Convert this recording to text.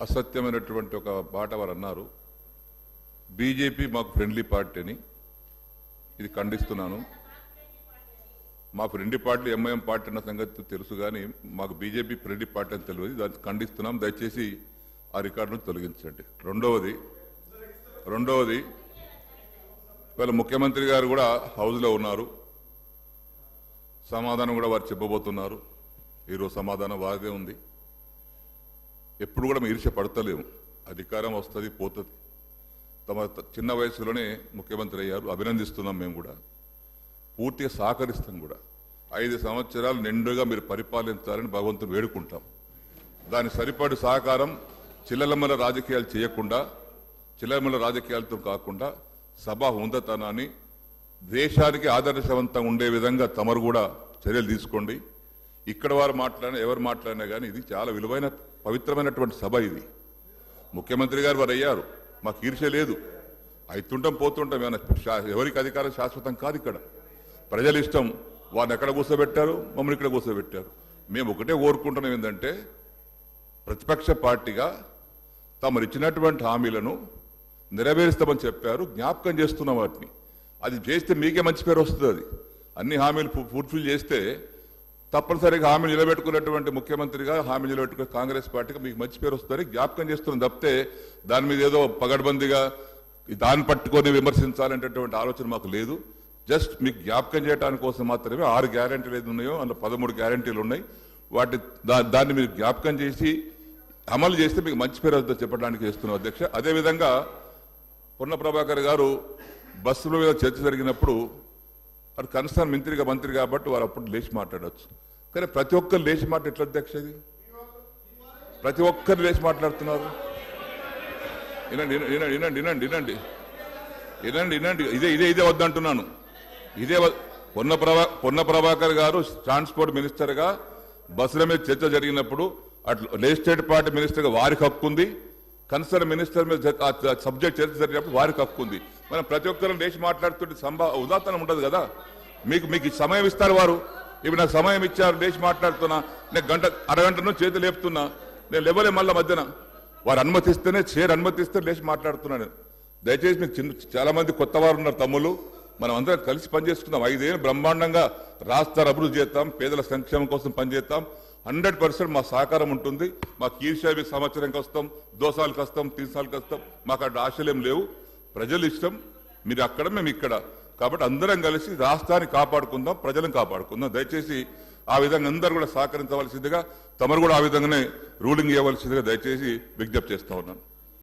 అసత్యమైనటువంటి ఒక మాట వారు అన్నారు. బీజేపీ మాకు ఫ్రెండ్లీ పార్టీ అని. ఇది ఖండిస్తున్నాను. మా ఫ్రెండ్లీ పార్టీ ఎంఐఎం పార్టీ అన్న సంగతి తెలుసు, కానీ మాకు బీజేపీ ఫ్రెండ్లీ పార్టీ అని తెలియదు. దాన్ని ఖండిస్తున్నాం. దయచేసి ఆ రికార్డును తొలగించండి. రెండవది వీళ్ళ ముఖ్యమంత్రి గారు కూడా హౌస్లో ఉన్నారు. సమాధానం కూడా వారు చెప్పబోతున్నారు. ఈరోజు సమాధానం వారిదే ఉంది. ఎప్పుడు కూడా మేము ఈర్ష్య పడతలేము. అధికారం వస్తుంది, పోతుంది. తమ చిన్న వయసులోనే ముఖ్యమంత్రి అయ్యారు. అభినందిస్తున్నాం. మేము కూడా పూర్తిగా సహకరిస్తాం కూడా. 5 సంవత్సరాలు నిండుగా మీరు పరిపాలించాలని భగవంతుని వేడుకుంటాం. దాని సరిపడి సహకారం చిల్లలమ్మల రాజకీయాలు చేయకుండా, చిల్లలమ్మల రాజకీయాలతో కాకుండా సభా ఉందతనాన్ని దేశానికి ఆదర్శవంతంగా ఉండే విధంగా తమరు కూడా చర్యలు తీసుకోండి. ఇక్కడ వారు మాట్లాడినా ఎవరు మాట్లాడినా కానీ ఇది చాలా విలువైన పవిత్రమైనటువంటి సభ. ఇది ముఖ్యమంత్రి గారు వారు అయ్యారు. మాకు ఈర్ష్య లేదు. అవుతుంటాం, పోతుంటాం. ఎవరికి అధికారం శాశ్వతం కాదు. ఇక్కడ ప్రజల ఇష్టం. వారిని ఎక్కడ కూర్చోబెట్టారు, మమ్మల్ని ఇక్కడ కూర్చోబెట్టారు. మేము ఒకటే కోరుకుంటున్నాం, ఏంటంటే ప్రతిపక్ష పార్టీగా తమరు ఇచ్చినటువంటి హామీలను నెరవేరుస్తామని చెప్పారు. జ్ఞాపకం చేస్తున్నాం వాటిని. అది చేస్తే మీకే మంచి పేరు వస్తుంది. అది అన్ని హామీలు ఫుల్ఫిల్ చేస్తే తప్పనిసరిగా హామీ నిలబెట్టుకున్నటువంటి ముఖ్యమంత్రిగా, హామీ నిలబెట్టుకున్న కాంగ్రెస్ పార్టీగా మీకు మంచి పేరు వస్తుందని జ్ఞాపకం చేస్తున్నాం తప్పితే దాని మీద ఏదో పగడ్బందీగా దాన్ని పట్టుకొని విమర్శించాలనేటటువంటి ఆలోచన మాకు లేదు. జస్ట్ మీకు జ్ఞాపకం చేయడానికి కోసం మాత్రమే 6 గ్యారంటీలు ఏది ఉన్నాయో అందులో 13 గ్యారంటీలు ఉన్నాయి. దాన్ని మీరు జ్ఞాపకం చేసి అమలు చేస్తే మీకు మంచి పేరు వద్ద చెప్పడానికి చేస్తున్నాం అధ్యక్ష. అదేవిధంగా పొన్న ప్రభాకర్ గారు బస్సుల మీద చర్చ జరిగినప్పుడు వారు కన్సర్న్ మంత్రి కాబట్టి వారు అప్పుడు లేచి మాట్లాడవచ్చు. కానీ ప్రతి ఒక్కరు లేచి మాట ఎట్లా అధ్యక్ష? ఇది ప్రతి ఒక్కరు లేచి మాట్లాడుతున్నారు. వినండి. ఇదే వద్దంటున్నాను. పొన్న ప్రభాకర్ గారు ట్రాన్స్పోర్ట్ మినిస్టర్గా బస్సుల మీద చర్చ జరిగినప్పుడు అట్లా లెజిస్లేటివ్ పార్టీ మినిస్టర్గా వారికి హక్కు ఉంది. కన్సర్న్ మినిస్టర్ మీద సబ్జెక్ట్ చర్చ జరిగినప్పుడు వారికి హక్కు ఉంది. మనం ప్రతి ఒక్కరు లేచి మాట్లాడుతుంటే ఉదాహరణ ఉండదు కదా. మీకు సమయం ఇస్తారు వారు. ఇప్పుడు నాకు సమయం ఇచ్చారు, లేచి మాట్లాడుతున్నా. నేను అరగంట నుంచి చేతులు లేపుతున్నా. నేను లేవలే మళ్ళీ మధ్యన. వారు అనుమతిస్తేనే అనుమతిస్తే లేచి మాట్లాడుతున్నాను. దయచేసి మీకు చాలా మంది కొత్త వారు ఉన్నారు తమ్ముళ్ళు. మనం అందరం కలిసి పనిచేసుకుందాం. 5 ఏళ్ళు బ్రహ్మాండంగా రాష్ట్ర అభివృద్ధి చేస్తాం, పేదల సంక్షేమం కోసం పనిచేస్తాం. 100% మా సహకారం ఉంటుంది. మాకు ఈర్ష్య సంవత్సరంకి వస్తాం, 2 సార్లకు వస్తాం, 3 సార్లకు వస్తాం. మాకు అక్కడ ఆశలేం లేవు. ప్రజలు ఇష్టం. మీరు అక్కడ, మేము ఇక్కడ. కాబట్టి అందరం కలిసి రాష్ట్రాన్ని కాపాడుకుందాం, ప్రజలను కాపాడుకుందాం. దయచేసి ఆ విధంగా అందరూ కూడా సహకరించవలసిందిగా, తమరు కూడా ఆ విధంగానే రూలింగ్ ఇవ్వవలసిందిగా దయచేసి విజ్ఞప్తి చేస్తా ఉన్నాను.